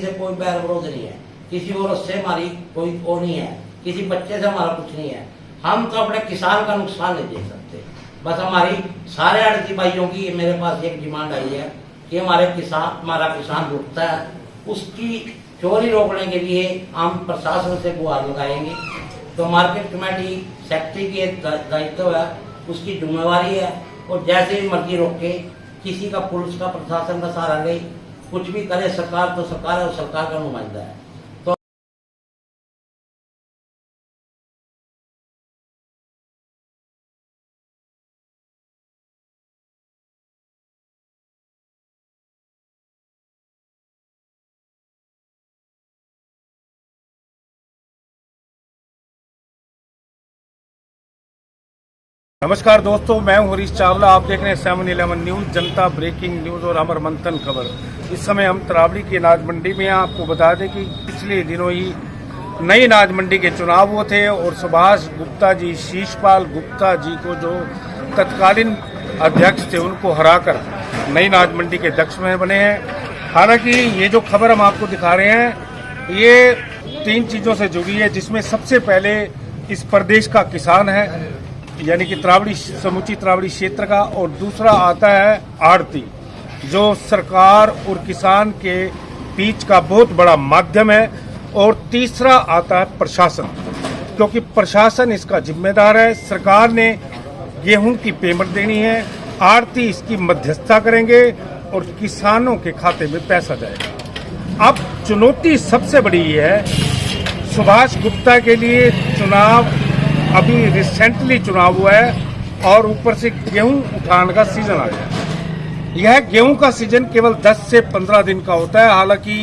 से कोई बैर विरोध नहीं है, किसी और से हमारी कोई वो नहीं है, किसी बच्चे से हमारा कुछ नहीं है। हम तो अपने किसान का नुकसान नहीं देख सकते। बस हमारी सारे आड़ती भाइयों की मेरे पास एक डिमांड आई है कि हमारा किसान रुकता है, उसकी चोरी रोकने के लिए हम प्रशासन से गुहार लगाएंगे। तो मार्केट कमेटी सेक्रेटरी की एक दायित्व है, उसकी जिम्मेवारी है, और जैसे भी मर्जी रोके, किसी का पुलिस का प्रशासन का सहारा नहीं, कुछ भी करे सरकार तो सरकार है और सरकार का नुमाइंदा है। नमस्कार दोस्तों, मैं हूं हरीश चावला। आप देख रहे हैं 7-11 न्यूज़, जनता ब्रेकिंग न्यूज़ और अमर मंथन खबर। इस समय हम तरावड़ी की अनाज मंडी में हैं। आपको बता दें कि पिछले दिनों ही नई अनाज मंडी के चुनाव हुए थे और सुभाष गुप्ता जी, शीशपाल गुप्ता जी को जो तत्कालीन अध्यक्ष थे, उनको हराकर नई अनाज मंडी के अध्यक्ष में बने हैं। हालांकि ये जो खबर हम आपको दिखा रहे हैं, ये 3 चीज़ों से जुड़ी है, जिसमें सबसे पहले इस प्रदेश का किसान है, यानी कि समूची तरावड़ी क्षेत्र का, और दूसरा आता है आड़ती, जो सरकार और किसान के बीच का बहुत बड़ा माध्यम है, और तीसरा आता है प्रशासन, क्योंकि प्रशासन इसका जिम्मेदार है। सरकार ने गेहूं की पेमेंट देनी है, आड़ती इसकी मध्यस्थता करेंगे और किसानों के खाते में पैसा जाएगा। अब चुनौती सबसे बड़ी ये है, सुभाष गुप्ता के लिए चुनाव अभी रिसेंटली चुनाव हुआ है और ऊपर से गेहूं उठाने का सीजन आ गया। यह गेहूं का सीजन केवल 10 से 15 दिन का होता है। हालांकि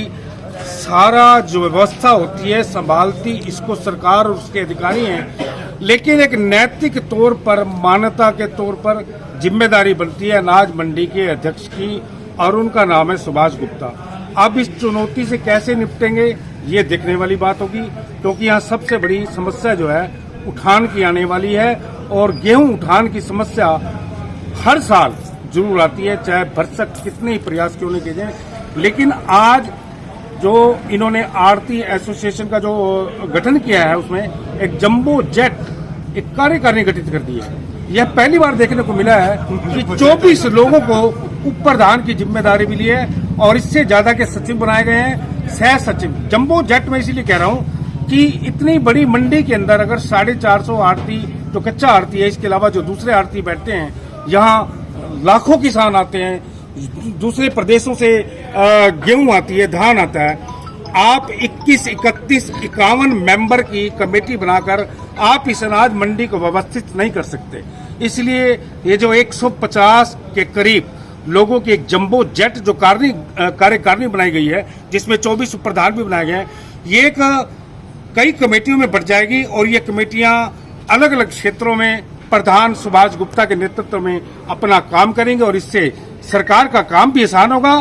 सारा जो व्यवस्था होती है संभालती इसको सरकार और उसके अधिकारी हैं, लेकिन एक नैतिक तौर पर, मान्यता के तौर पर जिम्मेदारी बनती है अनाज मंडी के अध्यक्ष की, और उनका नाम है सुभाष गुप्ता। अब इस चुनौती से कैसे निपटेंगे, ये देखने वाली बात होगी, क्योंकि यहाँ सबसे बड़ी समस्या जो है उठान की आने वाली है, और गेहूं उठान की समस्या हर साल जरूर आती है, चाहे भरसक कितने ही प्रयास क्यों नहीं किए जाए। लेकिन आज जो इन्होंने आड़ती एसोसिएशन का जो गठन किया है, उसमें एक जंबो जेट एक कार्यकारिणी गठित कर दी है। यह पहली बार देखने को मिला है कि 24 लोगों को उप प्रधान की जिम्मेदारी मिली है, और इससे ज्यादा के सचिव बनाए गए हैं, सह सचिव। जंबो जेट में इसीलिए कह रहा हूं कि इतनी बड़ी मंडी के अंदर अगर 450 आड़ती जो कच्चा आड़ती है, इसके अलावा जो दूसरे आड़ती बैठते हैं, यहाँ लाखों किसान आते हैं, दूसरे प्रदेशों से गेहूं आती है, धान आता है। आप 21, 31, 51 मेंबर की कमेटी बनाकर आप इस अनाज मंडी को व्यवस्थित नहीं कर सकते। इसलिए ये जो 150 के करीब लोगों की एक जंबो जेट जो कार्यकारिणी बनाई गई है, जिसमें 24 प्रधान भी बनाए गए हैं, ये एक कई कमेटियों में बढ़ जाएगी, और ये कमेटियां अलग अलग क्षेत्रों में प्रधान सुभाष गुप्ता के नेतृत्व में अपना काम करेंगे, और इससे सरकार का काम भी आसान होगा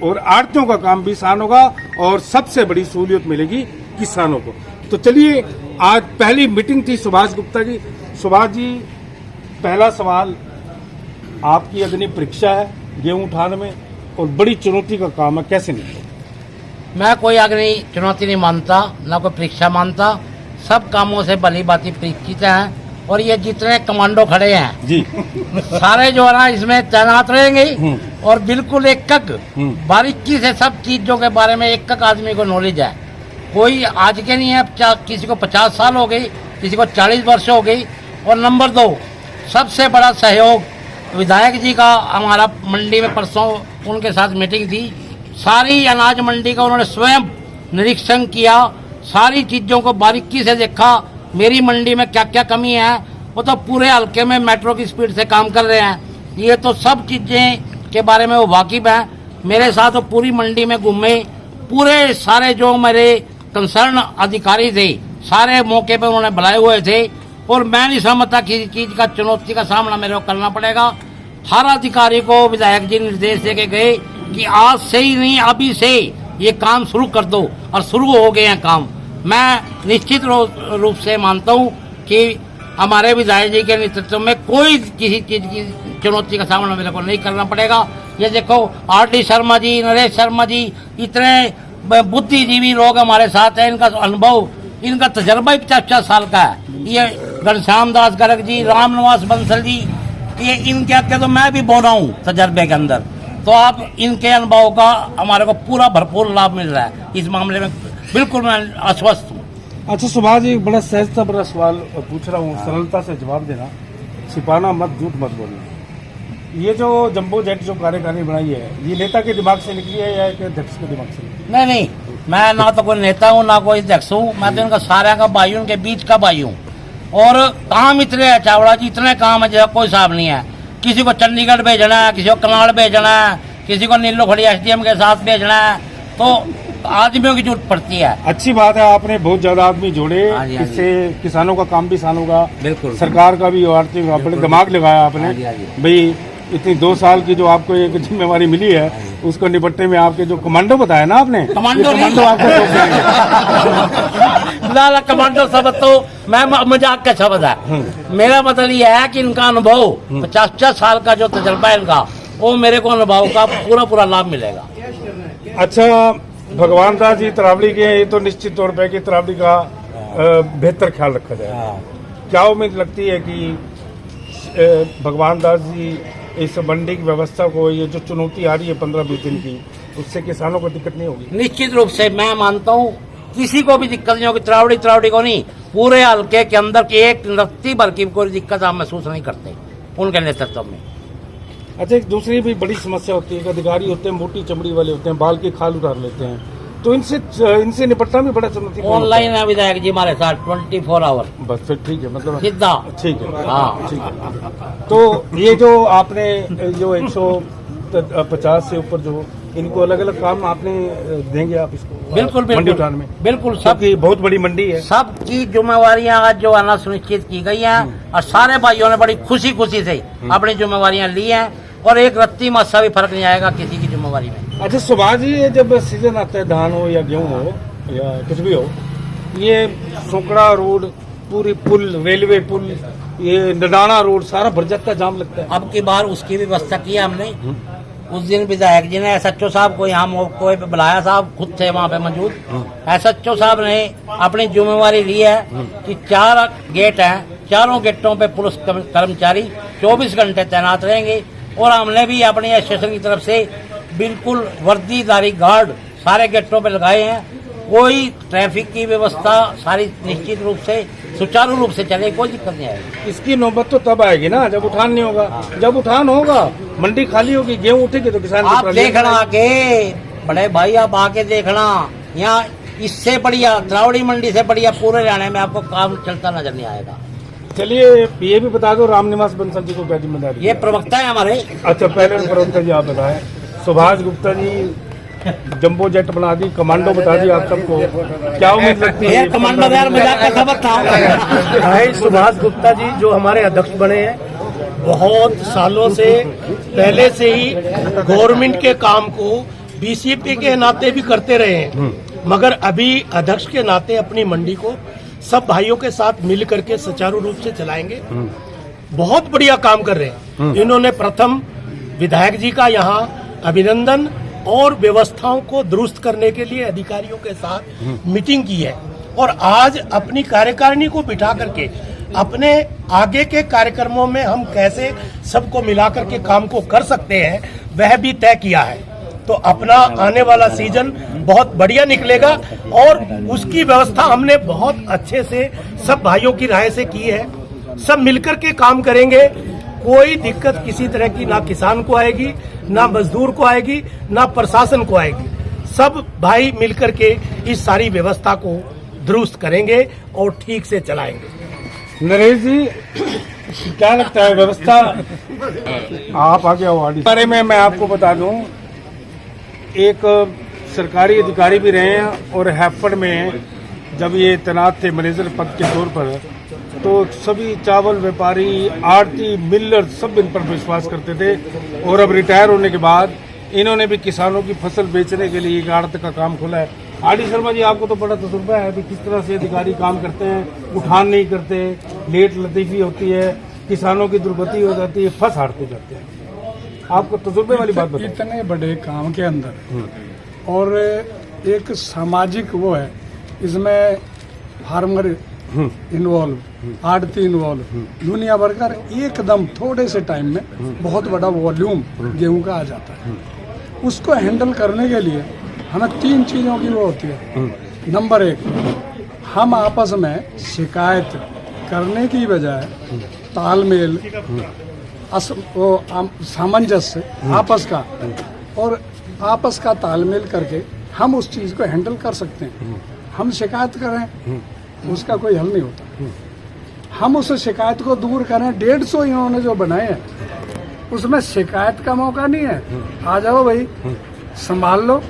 और आड़तियों का काम भी आसान होगा, और सबसे बड़ी सहूलियत मिलेगी किसानों को। तो चलिए, आज पहली मीटिंग थी सुभाष गुप्ता की। सुभाष जी, पहला सवाल, आपकी अग्नि परीक्षा है गेहूं उठाने में, और बड़ी चुनौती का काम है, कैसे निपटे? मैं कोई अग्नि चुनौती नहीं मानता, ना कोई परीक्षा मानता। सब कामों से भली भांति परिचित हैं, और ये जितने कमांडो खड़े हैं जी सारे जो है ना इसमें तैनात रहेंगे, और बिल्कुल एक बारीकी से सब चीजों के बारे में एक आदमी को नॉलेज है। कोई आज के नहीं है, किसी को 50 साल हो गई, किसी को 40 वर्ष हो गई। और नंबर 2, सबसे बड़ा सहयोग विधायक जी का हमारा मंडी में परसों उनके साथ मीटिंग थी। सारी अनाज मंडी का उन्होंने स्वयं निरीक्षण किया, सारी चीजों को बारीकी से देखा, मेरी मंडी में क्या क्या कमी है। वो तो पूरे हल्के में मेट्रो की स्पीड से काम कर रहे हैं। ये तो सब चीजें के बारे में वो वाकिफ हैं। मेरे साथ वो पूरी मंडी में घूमे, पूरे सारे जो मेरे कंसर्न अधिकारी थे, सारे मौके पे उन्होंने बुलाए हुए थे। और मैं नहीं समझता किसी चीज का चुनौती का सामना मेरे को करना पड़ेगा। हर अधिकारी को विधायक जी निर्देश देके गए कि आज से ही नहीं, अभी से ये काम शुरू कर दो, और शुरू हो गए हैं काम। मैं निश्चित रूप से मानता हूँ कि हमारे विधायक जी के नेतृत्व में कोई किसी चीज की चुनौती का सामना मेरे को नहीं करना पड़ेगा। ये देखो, आर.डी. शर्मा जी, नरेश शर्मा जी, इतने बुद्धिजीवी लोग हमारे साथ हैं, इनका अनुभव, इनका तजर्बा ही 50 साल का है। ये घनश्याम दास गर्ग जी, रामनिवास बंसल जी, ये इनके आगे तो मैं भी बोला हूँ तजर्बे के अंदर। तो आप इनके अनुभव का हमारे को पूरा भरपूर लाभ मिल रहा है। इस मामले में बिल्कुल मैं आश्वस्त हूँ। अच्छा सुभाष जी, बड़ा सहजता बड़ा सवाल पूछ रहा हूँ, सरलता से जवाब देना, छिपाना मत, झूठ मत बोलना। ये जो जंबो जेट जो कार्यकारिणी बनाई है, ये नेता के दिमाग से निकली है या एक अध्यक्ष के दिमाग से निकली? नहीं, मैं ना तो कोई नेता हूँ ना कोई अध्यक्ष हूँ, मैं तो इनका सारे का भाई हूँ, उनके बीच का भाई हूँ। और काम इतने है चावड़ा जी, इतने काम है जैसा कोई हिसाब नहीं है। किसी को चंडीगढ़ भेजना है, किसी को कनाड़ भेजना है, किसी को नीलो खड़ी SDM के साथ भेजना है, तो आदमियों की जरूरत पड़ती है। अच्छी बात है, आपने बहुत ज्यादा आदमी जोड़े, हाँ जी, हाँ जी। इससे किसानों का काम भी आसान होगा, बिल्कुल। सरकार का भी आर्थिक बड़े दिमाग लगाया आपने। हाँ जी, हाँ जी। भाई इतनी 2 साल की जो आपको एक जिम्मेवारी मिली है, उसको निपटने में आपके जो कमांडो बताया ना आपने, कमांडो ये कमांडो आपको रोक देंगे। लाला कमांडो शब्द तो मैं मजाक का शब्द है। मेरा मतलब ये है कि इनका अनुभव 50 साल का जो तजर्बा है इनका, वो मेरे को अनुभव का पूरा लाभ मिलेगा। अच्छा, भगवान दास जी तरावली के, ये तो निश्चित तौर पे कि तरावली का बेहतर ख्याल रखा जाए। क्या उम्मीद लगती है कि भगवान दास जी इस मंडी की व्यवस्था को, ये जो चुनौती आ रही है 15-20 दिन की, उससे किसानों को दिक्कत नहीं होगी? निश्चित रूप से मैं मानता हूँ किसी को भी दिक्कत नहीं होगी, तरावड़ी को नहीं, पूरे हल्के के अंदर की एक रत्ती भर की कोई दिक्कत आप महसूस नहीं करते उनके नेतृत्व में। अच्छा, एक दूसरी भी बड़ी समस्या होती है कि अधिकारी होते हैं, मोटी चमड़ी वाले होते हैं, बाल की खाल उतार लेते हैं, तो इनसे निपटना भी बड़ा चुनौती। ऑनलाइन है विधायक जी हमारे साथ 24 आवर, बस फिर ठीक है, मतलब सीधा। ठीक है, हाँ। ठीक है। तो ये जो आपने जो 150 से ऊपर जो इनको अलग अलग काम आपने देंगे आप इसको? बिल्कुल मंडी उठान में बिल्कुल, सब की बहुत बड़ी मंडी है, सबकी जिम्मेवारियां आज जो आना सुनिश्चित की गई हैं, और सारे भाइयों ने बड़ी खुशी से अपनी जिम्मेवारियां ली हैं, और एक रत्ती मासा भी फर्क नहीं आएगा किसी की जिम्मेवारी में। अच्छा सुभाष जी, ये जब सीजन आता है, धान हो या गेहूं हो या कुछ भी हो, ये सोकड़ा रोड, पूरी पुल, रेलवे पुल, ये नडाना रोड सारा भर जाता है, जाम लगता है। अब की बार उसकी व्यवस्था की है हमने। उस दिन विधायक जी ने SHO साहब को यहाँ मौके पे बुलाया, साहब खुद थे वहाँ पे मौजूद। SHO साहब ने अपनी जिम्मेवारी ली है कि 4 गेट हैं, चारों गेटों पे पुलिस कर्मचारी 24 घंटे तैनात रहेंगे, और हमने भी अपनी एसोसिएशन की तरफ से बिल्कुल वर्दीधारी गार्ड सारे गेटों पे लगाए हैं। कोई ट्रैफिक की व्यवस्था सारी निश्चित रूप से सुचारू रूप से चले, कोई दिक्कत नहीं आएगी। इसकी नौबत तो तब आएगी ना जब उठान नहीं होगा। जब उठान होगा, मंडी खाली होगी, गेहूं उठेगी तो किसान आप देखना आके, बड़े भाई आप आके देखना, यहाँ इससे बढ़िया तरावड़ी मंडी से बढ़िया पूरे हरियाणा में आपको काम चलता नजर नहीं आएगा। चलिए ये भी बता दो, रामनिवास बंसल जी को क्या जिम्मेदारी? ये प्रवक्ता है हमारे। अच्छा, पहले प्रवक्ता जी आप बताएं। सुभाष गुप्ता जी जंबो जेट बना दी, कमांडो बता दी आप सबको, क्या उम्मीद लगती है? कमांडो यार मजाक का खबर था। भाई सुभाष गुप्ता जी जो हमारे अध्यक्ष बने हैं, बहुत सालों से पहले से ही गवर्नमेंट के काम को BCP के नाते भी करते रहे हैं, मगर अभी अध्यक्ष के नाते अपनी मंडी को सब भाइयों के साथ मिल करके सुचारू रूप से चलाएंगे। बहुत बढ़िया काम कर रहे हैं। इन्होंने प्रथम विधायक जी का यहाँ अभिनंदन और व्यवस्थाओं को दुरुस्त करने के लिए अधिकारियों के साथ मीटिंग की है, और आज अपनी कार्यकारिणी को बिठा करके अपने आगे के कार्यक्रमों में हम कैसे सबको मिला करके काम को कर सकते हैं वह भी तय किया है। तो अपना आने वाला सीजन बहुत बढ़िया निकलेगा, और उसकी व्यवस्था हमने बहुत अच्छे से सब भाइयों की राय से की है। सब मिलकर के काम करेंगे, कोई दिक्कत किसी तरह की ना किसान को आएगी, ना मजदूर को आएगी, ना प्रशासन को आएगी। सब भाई मिलकर के इस सारी व्यवस्था को दुरुस्त करेंगे और ठीक से चलाएंगे। नरेश जी, क्या लगता है व्यवस्था? आप आगे आओ। बारे में मैं आपको बता दूं, एक सरकारी अधिकारी भी रहे हैं, और हैफर्ड में जब ये तैनात थे मैनेजर पद के तौर पर, तो सभी चावल व्यापारी, आड़ती, मिलर सब इन पर विश्वास करते थे। और अब रिटायर होने के बाद इन्होंने भी किसानों की फसल बेचने के लिए एक आड़त का काम खोला है। आरडी शर्मा जी, आपको तो बड़ा तजुर्बा है कि किस तरह से अधिकारी काम करते हैं, उठान नहीं करते, लेट लतीफी होती है, किसानों की दुर्गति हो जाती है, फंस हारते जाते हैं। आपको तजुर्बे वाली बात बताइए। इतने बड़े काम के अंदर और एक सामाजिक वो है, इसमें फार्मर इन्वॉल्व, आड़ती इन्वॉल्व, दुनिया भर का एकदम थोड़े से टाइम में बहुत बड़ा वॉल्यूम गेहूं का आ जाता है। उसको हैंडल करने के लिए हमें 3 चीज़ों की वो होती है। नंबर 1, हम आपस में शिकायत करने की बजाय तालमेल, सामंजस्य आपस का, और आपस का तालमेल करके हम उस चीज़ को हैंडल कर सकते हैं। हम शिकायत करें, उसका कोई हल नहीं होता। हम उस शिकायत को दूर करें, 150 इन्होंने जो बनाए हैं उसमें शिकायत का मौका नहीं है। आ जाओ भाई, संभाल लो,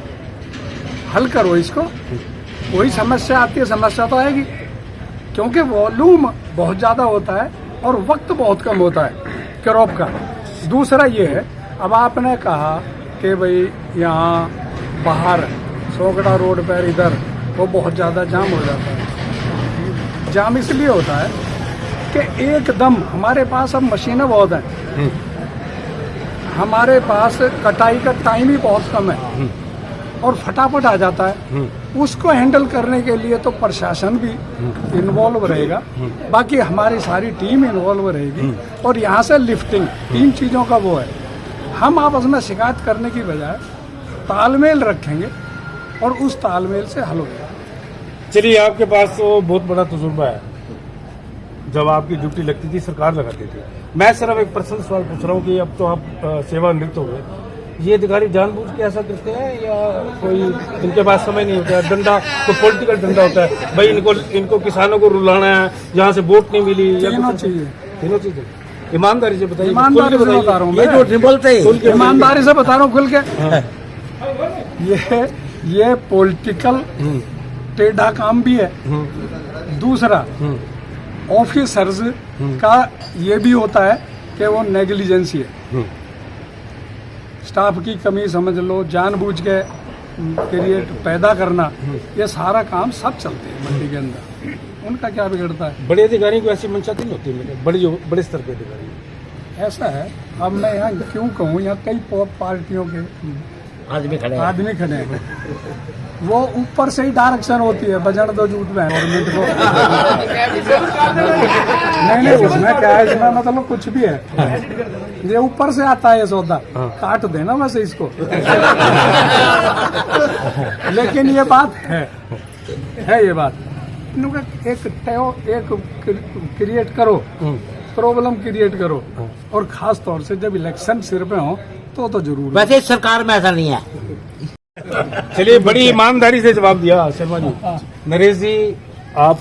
हल करो इसको। कोई समस्या आती है, समस्या तो आएगी, क्योंकि वॉल्यूम बहुत ज़्यादा होता है और वक्त बहुत कम होता है क्रॉप का। दूसरा ये है, अब आपने कहा कि भाई यहाँ बाहर सोगड़ा रोड पर इधर वो बहुत ज़्यादा जाम हो जाता है। जाम इसलिए होता है कि एकदम हमारे पास अब मशीनें बहुत हैं, हमारे पास कटाई का टाइम ही बहुत कम है और फटाफट आ जाता है। उसको हैंडल करने के लिए तो प्रशासन भी इन्वॉल्व रहेगा, बाकी हमारी सारी टीम इन्वॉल्व रहेगी, और यहाँ से लिफ्टिंग, 3 चीज़ों का वो है। हम आपस में शिकायत करने की बजाय तालमेल रखेंगे और उस तालमेल से हल होगा। चलिए, आपके पास तो बहुत बड़ा तजुर्बा है, जब आपकी ड्यूटी लगती थी सरकार लगाती थी। मैं सिर्फ एक पर्सनल सवाल पूछ रहा हूँ कि अब तो आप सेवानिवृत्त हो गए, ये अधिकारी जानबूझ के ऐसा करते हैं या कोई इनके पास समय नहीं होता है? डंडा तो पॉलिटिकल डंडा होता है भाई, इनको किसानों को रुलाना है, यहाँ से वोट नहीं मिली, तीनों चीजें, तीनों चीजें ईमानदारी से बताइए। ईमानदारी से बता रहा हूँ, ये जो बोलते हैं ईमानदारी से बता रहा हूँ खुल के। ये पॉलिटिकल टेढ़ा काम भी है। दूसरा, ऑफिसर्स का ये भी होता है कि वो नेग्लिजेंसी है, स्टाफ की कमी समझ लो, जानबूझ के क्रिएट पैदा करना, ये सारा काम सब चलते हैं मंडी के अंदर। उनका क्या बिगड़ता है? बड़े अधिकारियों की ऐसी मंशा नहीं होती है, बड़े स्तर के अधिकारी। ऐसा है, अब मैं यहाँ क्यों कहूँ, यहाँ कई पार्टियों के आदमी खड़े हैं, वो ऊपर से ही डायरेक्शन होती है, बजट दो जूट में गवर्नमेंट को। नहीं, उसमें क्या है, इसमें मतलब कुछ भी है, ये ऊपर से आता है ये सौदा, काट देना वैसे इसको। लेकिन ये बात है ये बात, एक क्रिएट करो, प्रॉब्लम क्रिएट करो, और खास तौर से जब इलेक्शन सिर पे हो तो जरूर। वैसे सरकार में ऐसा नहीं है। चलिए, बड़ी ईमानदारी से जवाब दिया शर्मा जी। नरेश जी, आप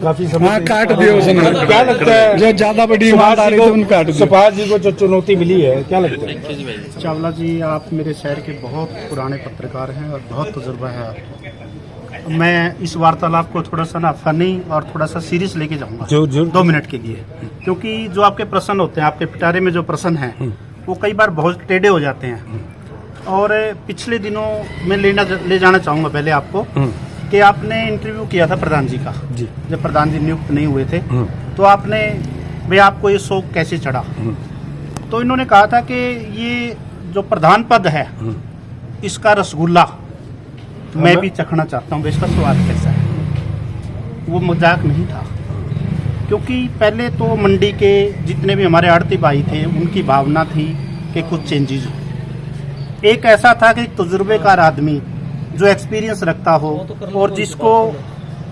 काफी समय काट दिया उसने। क्या लगता है जो ज्यादा बड़ी ईमानदारी से उन काट दिया। सुभाष जी को जो चुनौती मिली है, क्या लगता है? चावला जी, आप मेरे शहर के बहुत पुराने पत्रकार हैं और बहुत तजुर्बा है आपको। मैं इस वार्तालाप को थोड़ा सा ना फनी और थोड़ा सा सीरियस लेके जाऊंगा जो 2 मिनट के लिए, क्योंकि जो आपके प्रश्न होते हैं, आपके पिटारे में जो प्रश्न हैं वो कई बार बहुत टेढ़े हो जाते हैं। और पिछले दिनों मैं ले जाना चाहूँगा पहले आपको कि आपने इंटरव्यू किया था प्रधान जी का, जब प्रधान जी नियुक्त नहीं हुए थे, तो आपने भाई आपको ये शौक कैसे चढ़ा? तो इन्होंने कहा था कि ये जो प्रधान पद है इसका रसगुल्ला मैं भी चखना चाहता हूँ, इसका स्वाद कैसा है। वो मजाक नहीं था, क्योंकि पहले तो मंडी के जितने भी हमारे आड़ती भाई थे उनकी भावना थी कि कुछ चेंजेस हो। एक ऐसा था कि तजुर्बेकार आदमी जो एक्सपीरियंस रखता हो और जिसको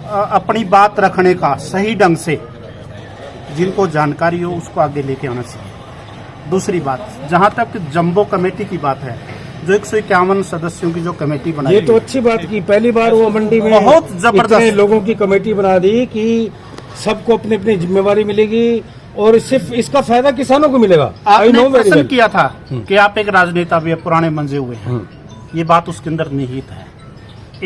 अपनी बात रखने का सही ढंग से, जिनको जानकारी हो, उसको आगे लेके आना चाहिए। दूसरी बात, जहाँ तक जंबो कमेटी की बात है, जो 151 सदस्यों की जो कमेटी बनाई, ये तो अच्छी बात की, पहली बार वो मंडी में बहुत जबरदस्त लोगों की कमेटी बना दी कि सबको अपनी अपनी जिम्मेवारी मिलेगी और सिर्फ इसका फायदा किसानों को मिलेगा। आपने प्रश्न किया था कि आप एक राजनेता भी पुराने मंजे हुए हैं, ये बात उसके अंदर निहित है।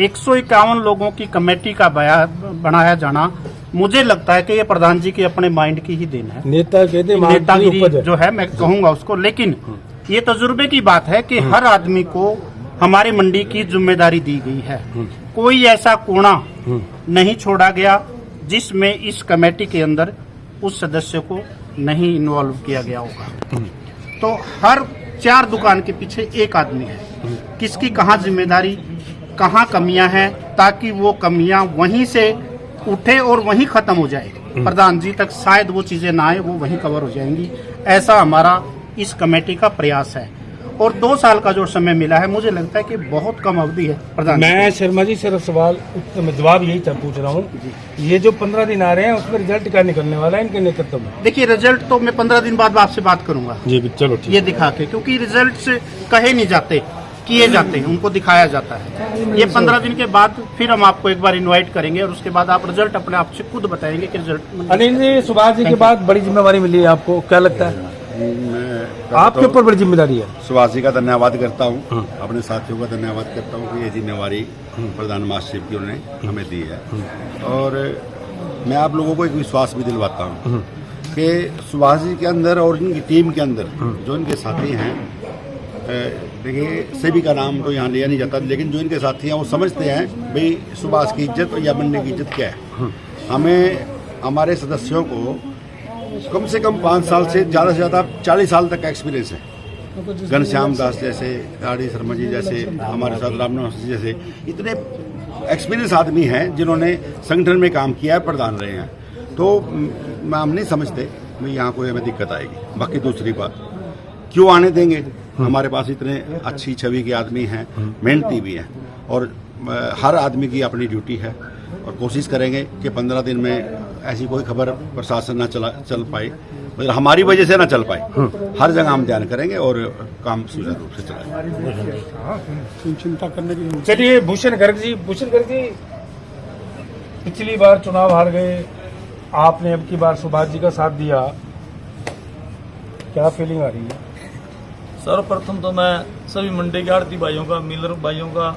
151 लोगों की कमेटी का बनाया जाना, मुझे लगता है कि ये प्रधान जी के अपने माइंड की ही देन है। नेतागिरी जो है मैं कहूंगा उसको, लेकिन ये तजुर्बे की बात है कि हर आदमी को हमारी मंडी की जिम्मेदारी दी गई है। कोई ऐसा कोना नहीं छोड़ा गया जिसमें इस कमेटी के अंदर उस सदस्य को नहीं इन्वॉल्व किया गया होगा। तो हर 4 दुकान के पीछे एक आदमी है किसकी कहाँ जिम्मेदारी, कहाँ कमियां हैं, ताकि वो कमियां वहीं से उठे और वहीं खत्म हो जाए। प्रधान जी तक शायद वो चीजें ना आए, वो वहीं कवर हो जाएंगी। ऐसा हमारा इस कमेटी का प्रयास है। और 2 साल का जो समय मिला है, मुझे लगता है कि बहुत कम अवधि है। प्रधान मैं शर्मा जी सिर्फ सवाल जवाब यही पूछ रहा हूँ, ये जो 15 दिन आ रहे हैं उसमें रिजल्ट क्या निकलने वाला है इनके नेतृत्व में? देखिए, रिजल्ट तो मैं 15 दिन बाद आपसे बात करूंगा जी चलो ठीक। ये दिखा के, क्योंकि रिजल्ट से कहे नहीं जाते, किए जाते हैं, उनको दिखाया जाता है। ये 15 दिन के बाद फिर हम आपको एक बार इनवाइट करेंगे और उसके बाद आप रिजल्ट अपने आप से खुद बताएंगे कि रिजल्ट। अनिल जी, सुभाष जी के बाद बड़ी जिम्मेवारी मिली है आपको, क्या लगता है आपके ऊपर बड़ी जिम्मेदारी है? सुभाष जी का धन्यवाद करता हूँ, अपने साथियों का धन्यवाद करता हूँ कि ये जिम्मेवारी प्रधान महासचिव की उन्होंने हमें दी है। और मैं आप लोगों को एक विश्वास भी दिलवाता हूँ कि सुभाष जी के अंदर और इनकी टीम के अंदर जो इनके साथी हैं, देखिए सभी का नाम तो यहाँ लिया नहीं जाता, लेकिन जो इनके साथी हैं वो समझते हैं भाई सुभाष की इज्जत या मंडी की इज्जत क्या है। हमें हमारे सदस्यों को कम से कम 5 साल से ज़्यादा 40 साल तक का एक्सपीरियंस है। घनश्याम दास जैसे, आर.डी. शर्मा जी जैसे, हमारे साथ रामनिवास जी जैसे इतने एक्सपीरियंस आदमी हैं जिन्होंने संगठन में काम किया है, प्रधान रहे हैं। तो हम नहीं समझते भाई यहाँ कोई हमें दिक्कत आएगी। बाकी दूसरी बात, क्यों आने देंगे? हमारे पास इतने अच्छी छवि के आदमी हैं, मेहनती भी हैं, और हर आदमी की अपनी ड्यूटी है। और कोशिश करेंगे कि 15 दिन में ऐसी कोई खबर प्रशासन ना चल पाए, मतलब हमारी वजह से ना चल पाए। हर जगह हम ध्यान करेंगे और काम सुचारू रूप से चलाएंगे। चिंता करने की। चलिए भूषण गर्ग जी, पिछली बार चुनाव हार गए, आपने अब की बार सुभाष जी का साथ दिया, क्या फीलिंग आ रही है? सर्वप्रथम तो मैं सभी मंडी के आड़ती भाइयों का, मिलर भाइयों का,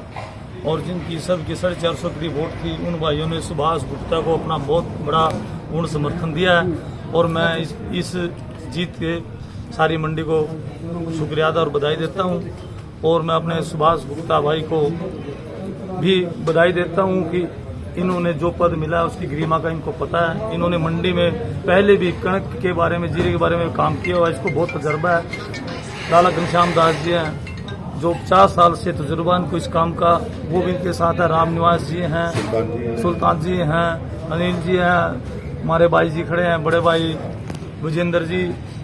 और जिनकी सबकी 450 की वोट थी, उन भाइयों ने सुभाष गुप्ता को अपना बहुत बड़ा पूर्ण समर्थन दिया है। और मैं इस जीत के सारी मंडी को शुक्रिया अदा और बधाई देता हूं। और मैं अपने सुभाष गुप्ता भाई को भी बधाई देता हूं कि इन्होंने जो पद मिला है उसकी गरिमा का इनको पता है। इन्होंने मंडी में पहले भी कणक के बारे में, जीरे के बारे में काम किया हुआ, इसको बहुत तजर्बा है। लाला घनश्याम दास जी हैं जो 50 साल से तजुर्बा इनको इस काम का, वो भी इनके साथ है। रामनिवास जी हैं, सुल्तान जी हैं, अनिल जी हैं, हमारे भाई जी खड़े हैं, बड़े भाई विजेंद्र जी।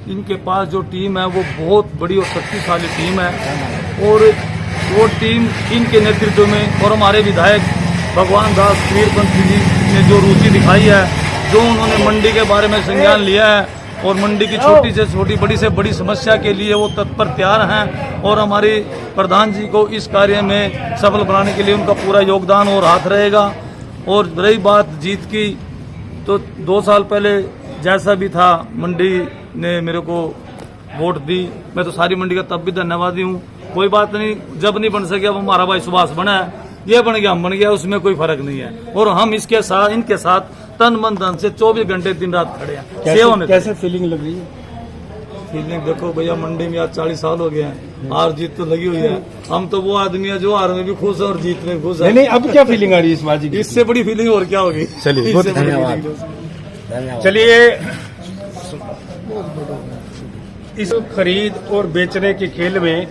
इनके पास जो टीम है वो बहुत बड़ी और शक्तिशाली टीम है। और वो टीम इनके नेतृत्व में, और हमारे विधायक भगवान दास वीरपंथी जी ने जो रुचि दिखाई है, जो उन्होंने मंडी के बारे में संज्ञान लिया है और मंडी की छोटी से छोटी, बड़ी से बड़ी समस्या के लिए वो तत्पर तैयार हैं। और हमारे प्रधान जी को इस कार्य में सफल बनाने के लिए उनका पूरा योगदान और हाथ रहेगा। और रही बात जीत की, तो 2 साल पहले जैसा भी था, मंडी ने मेरे को वोट दी, मैं तो सारी मंडी का तब भी धन्यवादी हूँ। कोई बात नहीं, जब नहीं बन सके, अब हमारा भाई सुभाष बना है, ये बन गया, हम बन गया, उसमें कोई फर्क नहीं है। और हम इनके साथ तन मन धन से 24 घंटे दिन रात खड़े हैं सेवा में। कैसे फीलिंग लग रही है? फीलिंग देखो भैया, मंडी में आज 40 साल हो गए हैं, हार जीत तो लगी हुई है। हम तो वो आदमी है जो हार में भी खुश है और जीत में खुश है। नहीं, अब क्या फीलिंग आ रही है इस बार जी? इससे बड़ी फीलिंग और क्या होगी? चलिए, बहुत धन्यवाद। चलिए, इस खरीद और बेचने के खेल में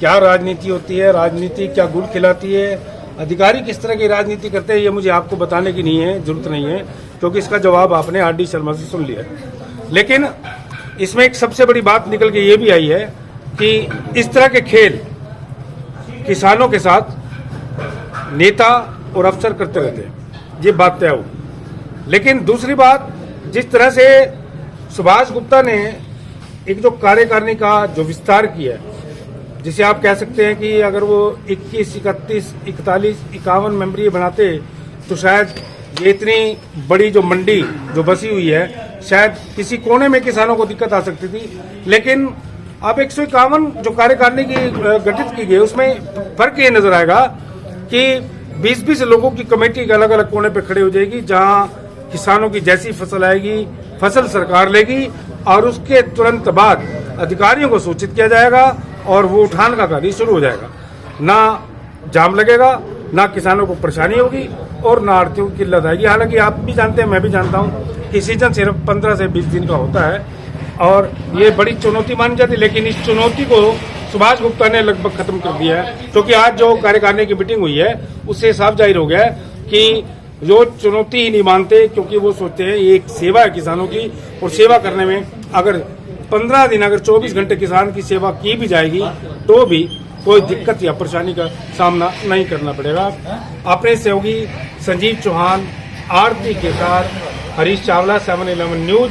क्या राजनीति होती है, राजनीति क्या गुल खिलाती है, अधिकारी किस तरह की राजनीति करते हैं, ये मुझे आपको बताने की नहीं है, जरूरत नहीं है, क्योंकि इसका जवाब आपने आर.डी. शर्मा से सुन लिया। लेकिन इसमें एक सबसे बड़ी बात निकल के ये भी आई है कि इस तरह के खेल किसानों के साथ नेता और अफसर करते रहते हैं, ये बात तय हो। लेकिन दूसरी बात, जिस तरह से सुभाष गुप्ता ने एक जो कार्यकारिणी का जो विस्तार किया है, जिसे आप कह सकते हैं कि अगर वो 21, 31, 41, 51 मेंबरी बनाते तो शायद ये इतनी बड़ी जो मंडी जो बसी हुई है, शायद किसी कोने में किसानों को दिक्कत आ सकती थी। लेकिन अब 151 जो कार्यकारिणी की गठित की गई, उसमें फर्क ये नजर आएगा कि 20-20 लोगों की कमेटी के अलग अलग कोने पे खड़ी हो जाएगी, जहां किसानों की जैसी फसल आएगी, फसल सरकार लेगी और उसके तुरंत बाद अधिकारियों को सूचित किया जाएगा और वो उठान का कार्य शुरू हो जाएगा। ना जाम लगेगा, ना किसानों को परेशानी होगी और ना आड़तियों की किल्लत आएगी। हालांकि आप भी जानते हैं, मैं भी जानता हूं कि सीजन सिर्फ 15 से 20 दिन का होता है और ये बड़ी चुनौती मानी जाती है। लेकिन इस चुनौती को सुभाष गुप्ता ने लगभग खत्म कर दिया है, क्योंकि आज जो कार्यकारिणी की मीटिंग हुई है उससे साफ जाहिर हो गया है कि जो चुनौती ही नहीं मानते, क्योंकि वो सोचते हैं ये एक सेवा है किसानों की, और सेवा करने में अगर 15 दिन अगर 24 घंटे किसान की सेवा की भी जाएगी तो भी कोई दिक्कत या परेशानी का सामना नहीं करना पड़ेगा। अपने सहयोगी संजीव चौहान, आरती के साथ हरीश चावला, 7-11 न्यूज,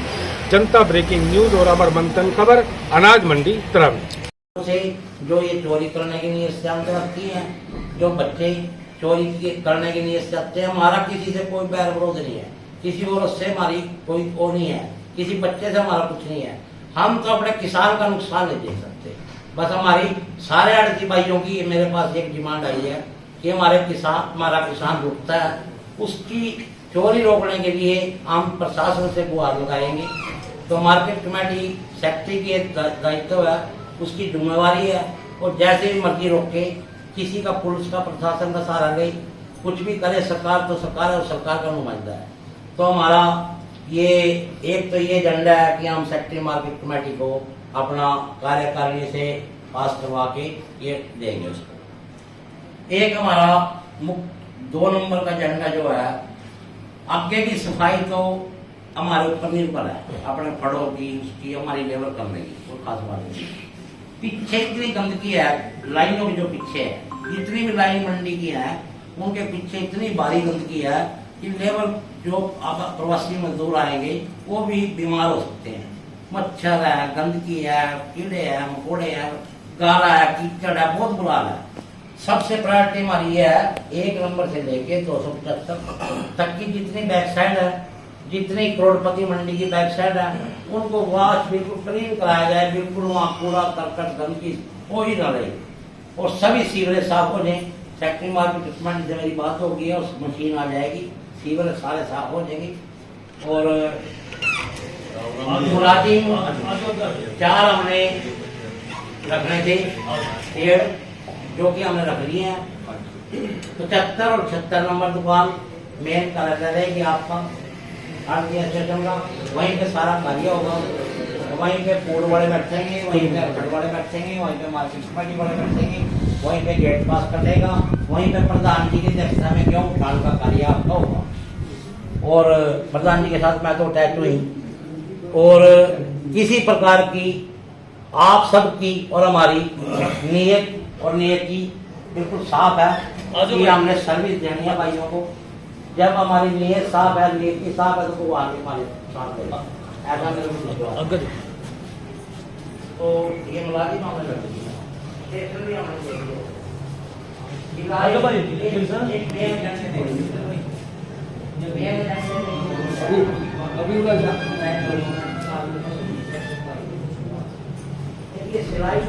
जनता ब्रेकिंग न्यूज और अमर मंथन खबर, अनाज मंडी तरावी। से जो ये चोरी करने की नीयत से हमसे रखती हैं, जो बच्चे चोरी करने की नीयत से आते हैं, हमारा किसी से कोई बैर विरोध नहीं है, किसी और से हमारी कोई वो नहीं है, किसी बच्चे से हमारा कुछ नहीं है। हम तो अपने किसान का नुकसान नहीं देख सकते। बस हमारी सारे आड़ती भाइयों की मेरे पास एक डिमांड आई है कि हमारा किसान रुकता है, उसकी चोरी रोकने के लिए हम प्रशासन से गुहार लगाएंगे। तो मार्केट कमेटी सेक्रेटरी की एक दायित्व है, उसकी जिम्मेवारी है, और जैसे भी मर्जी रोके, किसी का पुलिस का प्रशासन का सहारा नहीं, कुछ भी करे सरकार तो सरकार है और सरकार का नुमाइंदा है। तो हमारा ये एक तो ये एजेंडा है कि हम सेक्रेटरी मार्केट कमेटी को अपना कार्यकारिणी से पास करवा के ये देंगे उसको। एक हमारा 2 नंबर का एजेंडा जो है, आगे की सफाई तो हमारे ऊपर निर्भर है, अपने फड़ों की उसकी हमारी लेबर करने की, वो खास बात नहीं। पीछे इतनी गंदगी है, लाइनों के जो पीछे है, जितनी भी लाइन मंडी की है उनके पीछे इतनी भारी गंदगी है कि लेबर जो अब प्रवासी मजदूर आएंगे वो भी बीमार हो सकते हैं। मच्छर है, गंदगी है, कीड़े हैं, मकोड़े हैं, गारा है, कीचड़ है, बहुत बुरा हाल है। सबसे प्रायोरिटी हमारी ये है 1 नंबर से लेके 275 तक की जितनी बैक साइड है, जितनी करोड़पति मंडी की बैक साइड है, उनको वॉश बिल्कुल क्लीन कराया जाए, बिल्कुल वहाँ कूड़ा करकट गंदगी कोई न रहे, और सभी सीवरेज साफ हो जाए। सेक्रेटरी मार्केट डिपार्टमेंट से मेरी बात होगी, उस मशीन आ जाएगी, सीवरेज सारे साफ हो जाएंगे। और मुलाजिम 4 हमने रखने थे पेड़, जो कि हमने रख लिए हैं। 75 और 76 नंबर दुकान मेन कार्यालय रहेगी आपका भारतीय स्टेशन का, वहीं पे सारा कार्य होगा, वहीं पे फूड वाले बैठेंगे, वहीं पे फूड वाले बैठेंगे, वहीं पे मार्केट कमेटी वाले बैठेंगे, वहीं पे गेट पास कटेगा, वहीं पे प्रधान जी की अध्यक्षता में गेहूं उठाने का कार्य आपका होगा। और प्रधान जी के साथ मैं तो अटैच हुई, और किसी प्रकार की आप सबकी और हमारी नीयत और नियति बिल्कुल साफ है कि हमने सर्विस देनी है भाइयों को। जब हमारी नीयत साफ है, नीति साफ है, तो वो आगे हमारे साथ देगा, ऐसा मेरे को विश्वास है। तो ये मुलाजिम हमने रख दिया, स्टेशन भी हमने दे दिया, सिलाई